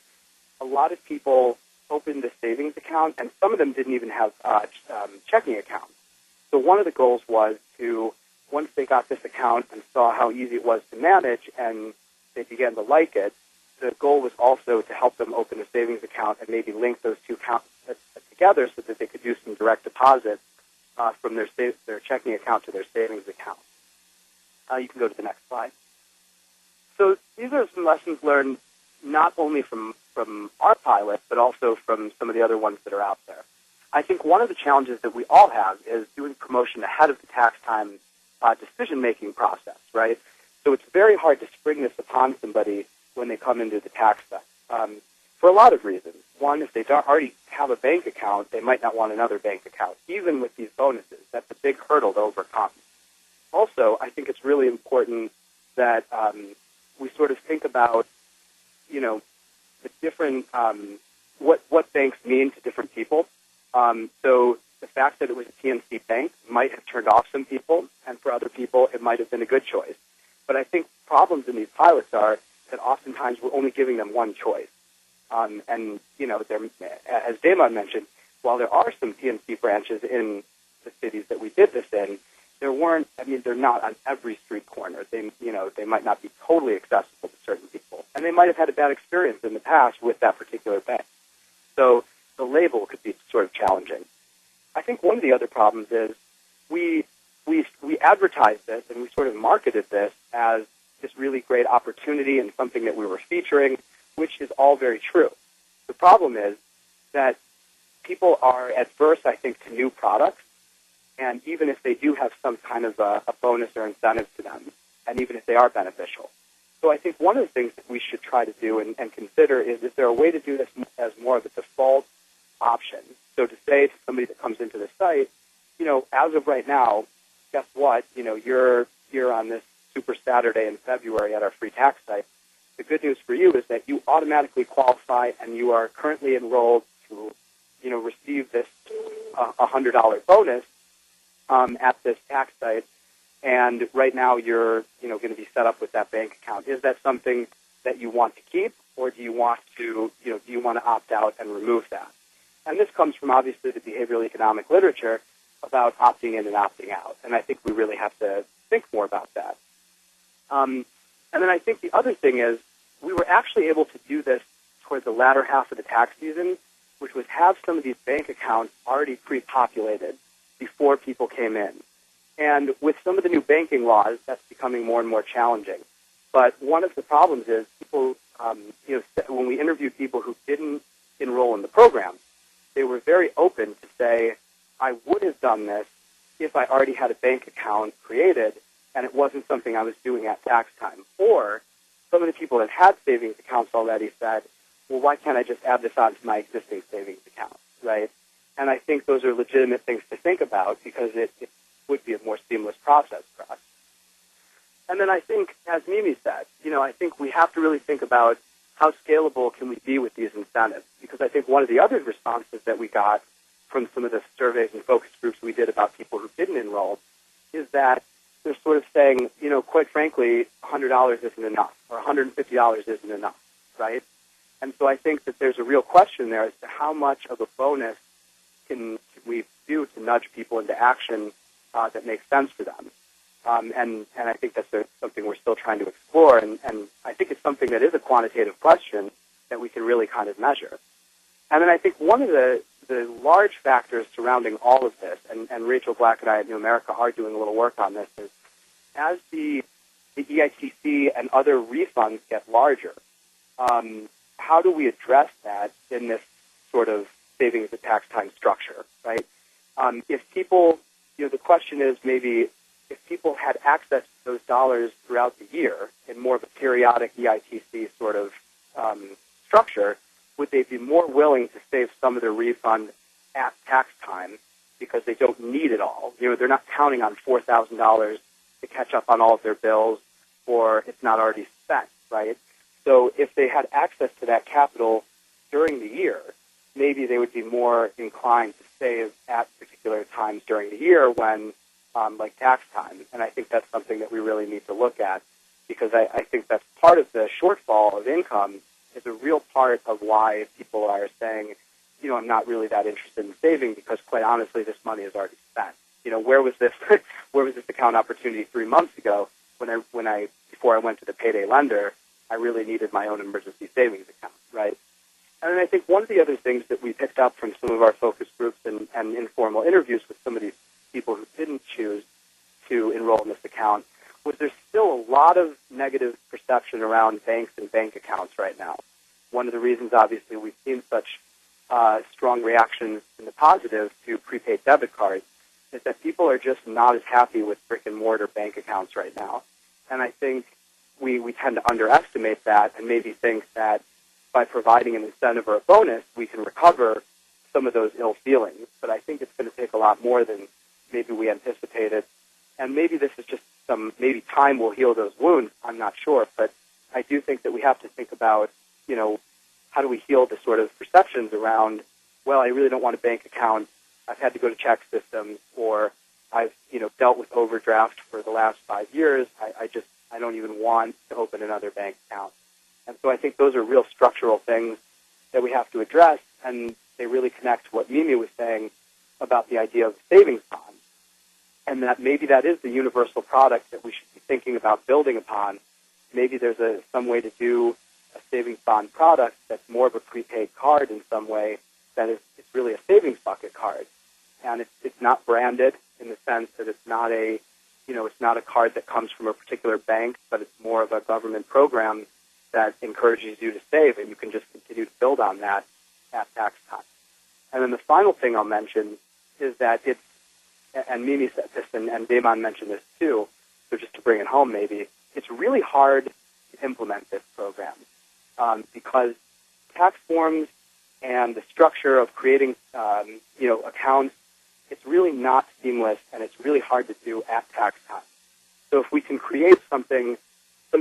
S4: a lot of people opened a savings account, and some of them didn't even have checking accounts. So one of the goals was to, once they got this account and saw how easy it was to manage and they began to like it, the goal was also to help them open a savings account and maybe link those 2 accounts together so that they could do some direct deposits from their checking account to their savings account. You can go to the next slide. So these are some lessons learned not only from our pilot, but also from some of the other ones that are out there. I think one of the challenges that we all have is doing promotion ahead of the tax time decision-making process, right? So it's very hard to spring this upon somebody when they come into the tax stuff for a lot of reasons. One, if they don't already have a bank account, they might not want another bank account, even with these bonuses. That's a big hurdle to overcome. Also, I think it's really important that we sort of think about, the different, what banks mean to different people. So the fact that it was a PNC bank might have turned off some people, and for other people, it might have been a good choice. But I think problems in these pilots are that oftentimes we're only giving them one choice. And, as Damon mentioned, while there are some PNC branches in the cities that we did this in, they're not on every street corner. They might not be totally accessible to certain people. And they might have had a bad experience in the past with that particular bank. So the label could be sort of challenging. I think one of the other problems is we advertised this and we sort of marketed this as this really great opportunity and something that we were featuring, which is all very true. The problem is that people are adverse, I think, to new products, and even if they do have some kind of a bonus or incentive to them, and even if they are beneficial. So I think one of the things that we should try to do and consider is there a way to do this as more of a default option? So to say to somebody that comes into the site, as of right now, guess what? You're on this Super Saturday in February at our free tax site. The good news for you is that you automatically qualify and you are currently enrolled to, receive this $100 bonus at this tax site. And right now you're, going to be set up with that bank account. Is that something that you want to keep, or do you want to, opt out and remove that? And this comes from obviously the behavioral economic literature about opting in and opting out. And I think we really have to think more about that. And then I think the other thing is we were actually able to do this toward the latter half of the tax season, which was have some of these bank accounts already pre-populated before people came in. And with some of the new banking laws, that's becoming more and more challenging. But one of the problems is people, when we interviewed people who didn't enroll in the program, they were very open to say, I would have done this if I already had a bank account created and it wasn't something I was doing at tax time. Or some of the people that had savings accounts already said, well, why can't I just add this on to my existing savings account, right? And I think those are legitimate things to think about because it would be a more seamless process for us. And then I think, as Mimi said, I think we have to really think about how scalable can we be with these incentives? Because I think one of the other responses that we got from some of the surveys and focus groups we did about people who didn't enroll is that they're sort of saying, quite frankly, $100 isn't enough or $150 isn't enough, right? And so I think that there's a real question there as to how much of a bonus can we do to nudge people into action that makes sense for them. And I think that's something we're still trying to explore, and I think it's something that is a quantitative question that we can really kind of measure. And then I think one of the large factors surrounding all of this, and Rachel Black and I at New America are doing a little work on this, is as the EITC and other refunds get larger, how do we address that in this sort of savings at tax time structure, right? If people, the question is maybe if people had access to those dollars throughout the year in more of a periodic EITC sort of structure, would they be more willing to save some of their refund at tax time because they don't need it all? They're not counting on $4,000 to catch up on all of their bills, or it's not already spent, right? So if they had access to that capital during the year, maybe they would be more inclined to save at particular times during the year when, like tax time. And I think that's something that we really need to look at because I think that's part of the shortfall of income is a real part of why people are saying, I'm not really that interested in saving because quite honestly, this money is already spent. Where was this account opportunity 3 months ago when I before I went to the payday lender, I really needed my own emergency savings account, right? And then I think one of the other things that we picked up from some of our focus groups and informal interviews with some of these people who didn't choose to enroll in this account was there's still a lot of negative perception around banks and bank accounts right now. One of the reasons, obviously, we've seen such strong reactions in the positive to prepaid debit cards is that people are just not as happy with brick-and-mortar bank accounts right now. And I think we tend to underestimate that and maybe think that by providing an incentive or a bonus, we can recover some of those ill feelings. But I think it's going to take a lot more than maybe we anticipated. And maybe this is just maybe time will heal those wounds. I'm not sure. But I do think that we have to think about, how do we heal the sort of perceptions around, well, I really don't want a bank account. I've had to go to check systems, or I've, dealt with overdraft for the last 5 years. I don't even want to open another bank account. And so I think those are real structural things that we have to address, and they really connect to what Mimi was saying about the idea of savings bond, and that maybe that is the universal product that we should be thinking about building upon. Maybe there's some way to do a savings bond product that's more of a prepaid card in some way that is it's really a savings bucket card. and it's not branded in the sense that it's not a card that comes from a particular bank, but it's more of a government program that encourages you to save, and you can just continue to build on that at tax time. And then the final thing I'll mention is that it's, and Mimi said this, and Damon mentioned this too, so just to bring it home maybe, it's really hard to implement this program because tax forms and the structure of creating, accounts, it's really not seamless, and it's really hard to do at tax time. So if we can create some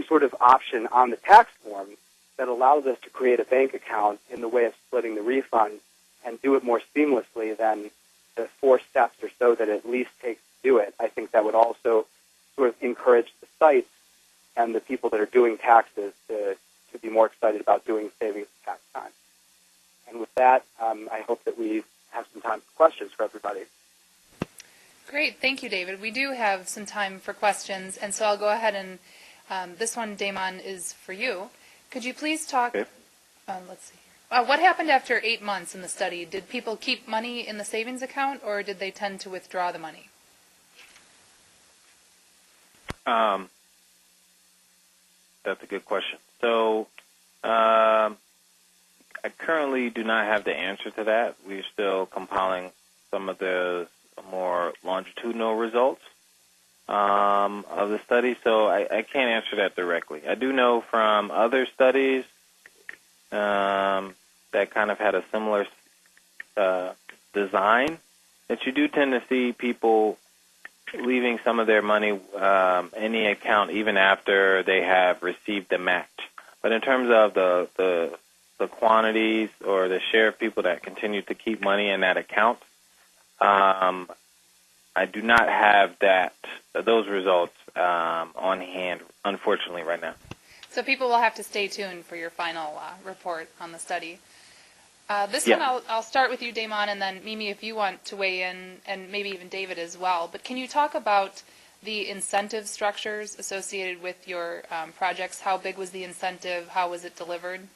S4: sort of option on the tax form that allows us to create a bank account in the way of splitting the refund and do it more seamlessly than the 4 steps or so that it at least takes to do it, I think that would also sort of encourage the sites and the people that are doing taxes to be more excited about doing savings at tax time. And with that, I hope that we have some time for questions for everybody.
S1: Great. Thank you, David. We do have some time for questions, and so I'll go ahead and this one, Damon, is for you. Could you please talk,
S2: Okay.
S1: Let's see here. What happened after 8 months in the study? Did people keep money in the savings account, or did they tend to withdraw the money?
S2: That's a good question. So I currently do not have the answer to that. We're still compiling some of the more longitudinal results of the study, so I can't answer that directly. I do know from other studies that kind of had a similar design that you do tend to see people leaving some of their money in the account even after they have received the match. But in terms of the quantities or the share of people that continue to keep money in that account, I do not have those results on hand, unfortunately, right now.
S1: So people will have to stay tuned for your final report on the study. This
S2: Yeah.
S1: one, I'll start with you, Damon, and then Mimi, if you want to weigh in, and maybe even David as well. But can you talk about the incentive structures associated with your projects? How big was the incentive? How was it delivered?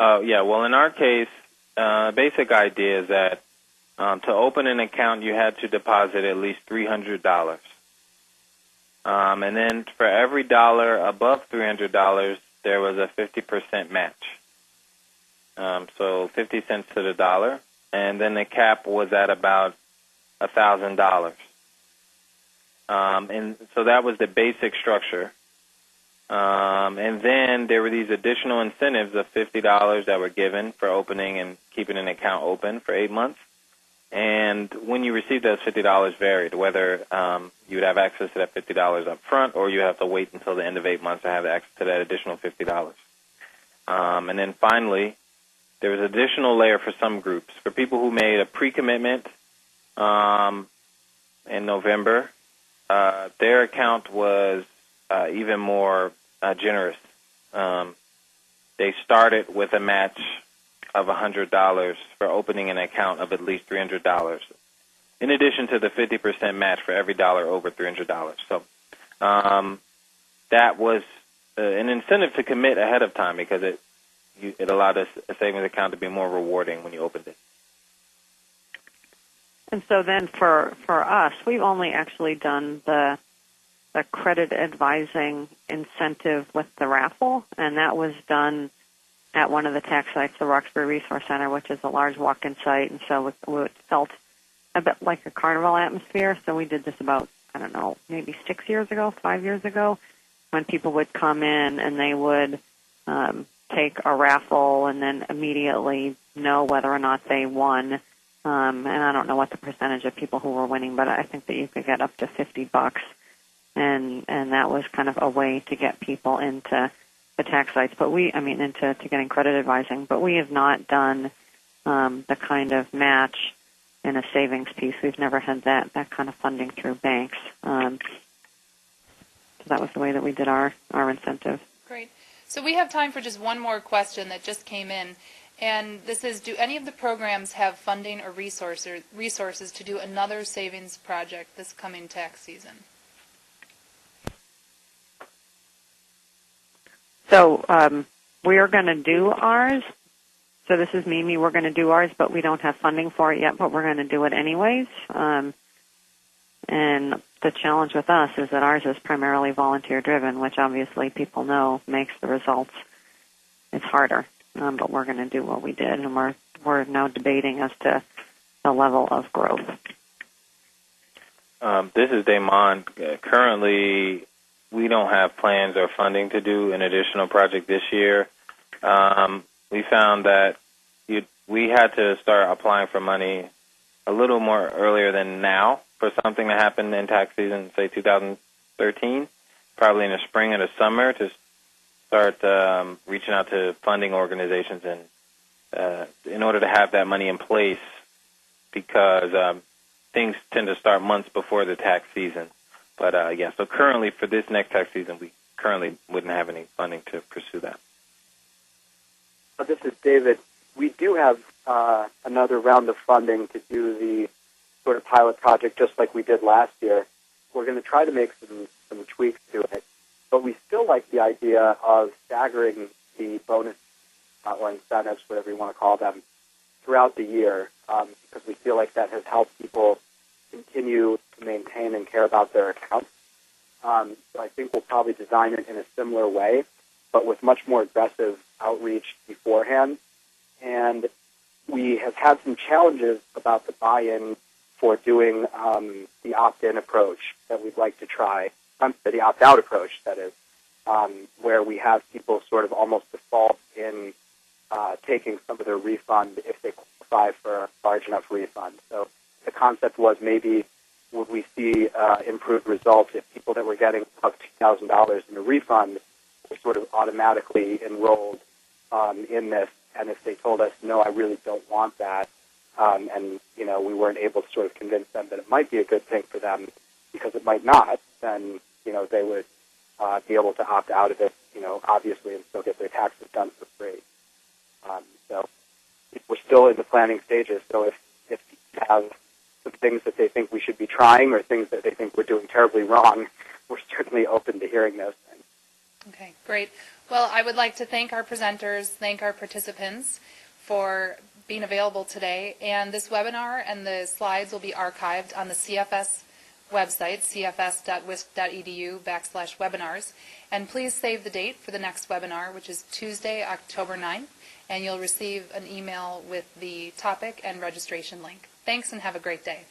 S2: Yeah, well, in our case, basic idea is that to open an account, you had to deposit at least $300. And then for every dollar above $300, there was a 50% match. So 50 cents to the dollar. And then the cap was at about $1,000. And so that was the basic structure. And then there were these additional incentives of $50 that were given for opening and keeping an account open for 8 months. And when you received those $50 varied, whether you would have access to that $50 up front or you have to wait until the end of 8 months to have access to that additional $50. And then finally, there was an additional layer for some groups. For people who made a pre-commitment in November, their account was even more generous. They started with a match of $100 for opening an account of at least $300, in addition to the 50% match for every dollar over $300. So that was an incentive to commit ahead of time because it allowed a savings account to be more rewarding when you opened it.
S3: And so then for us, we've only actually done the credit advising incentive with the raffle, and that was done at one of the tax sites, the Roxbury Resource Center, which is a large walk-in site, and so it felt a bit like a carnival atmosphere. So we did this about, maybe 6 years ago, 5 years ago, when people would come in and they would take a raffle and then immediately know whether or not they won. And I don't know what the percentage of people who were winning, but I think that you could get up to $50, and that was kind of a way to get people into the tax sites, but into getting credit advising. But we have not done the kind of match in a savings piece. We've never had that kind of funding through banks. So that was the way that we did our incentive.
S1: Great. So we have time for just one more question that just came in, and this is: do any of the programs have funding or resources to do another savings project this coming tax season?
S3: So we are going to do ours, So this is Mimi. We're going to do ours, but we don't have funding for it yet, but we're going to do it anyways. And the challenge with us is that ours is primarily volunteer-driven, which obviously people know makes the results, it's harder. But we're going to do what we did, and we're now debating as to the level of growth.
S2: This is Damon. Currently, we don't have plans or funding to do an additional project this year. We found that we had to start applying for money a little more earlier than now for something to happen in tax season, say 2013, probably in the spring and the summer, to start reaching out to funding organizations and in order to have that money in place, because things tend to start months before the tax season. But, so currently for this next tax season, we currently wouldn't have any funding to pursue that.
S4: This is David. We do have another round of funding to do the sort of pilot project just like we did last year. We're going to try to make some tweaks to it, but we still like the idea of staggering the bonus or incentives, whatever you want to call them, throughout the year, because we feel like that has helped people continue to maintain and care about their accounts. So I think we'll probably design it in a similar way, but with much more aggressive outreach beforehand. And we have had some challenges about the buy-in for doing the opt-in approach that we'd like to try, the opt-out approach, that is, where we have people sort of almost default in taking some of their refund if they qualify for a large enough refund. So the concept was maybe would we see improved results if people that were getting up $2,000 in a refund were sort of automatically enrolled in this, and if they told us, no, I really don't want that, and, we weren't able to sort of convince them that it might be a good thing for them because it might not, then, they would be able to opt out of it, obviously, and still get their taxes done for free. So we're still in the planning stages, so if you have some things that they think we should be trying or things that they think we're doing terribly wrong, we're certainly open to hearing those things.
S1: Okay, great. Well, I would like to thank our presenters, thank our participants for being available today. And this webinar and the slides will be archived on the CFS website, cfs.wisc.edu/webinars. And please save the date for the next webinar, which is Tuesday, October 9th, and you'll receive an email with the topic and registration link. Thanks and have a great day.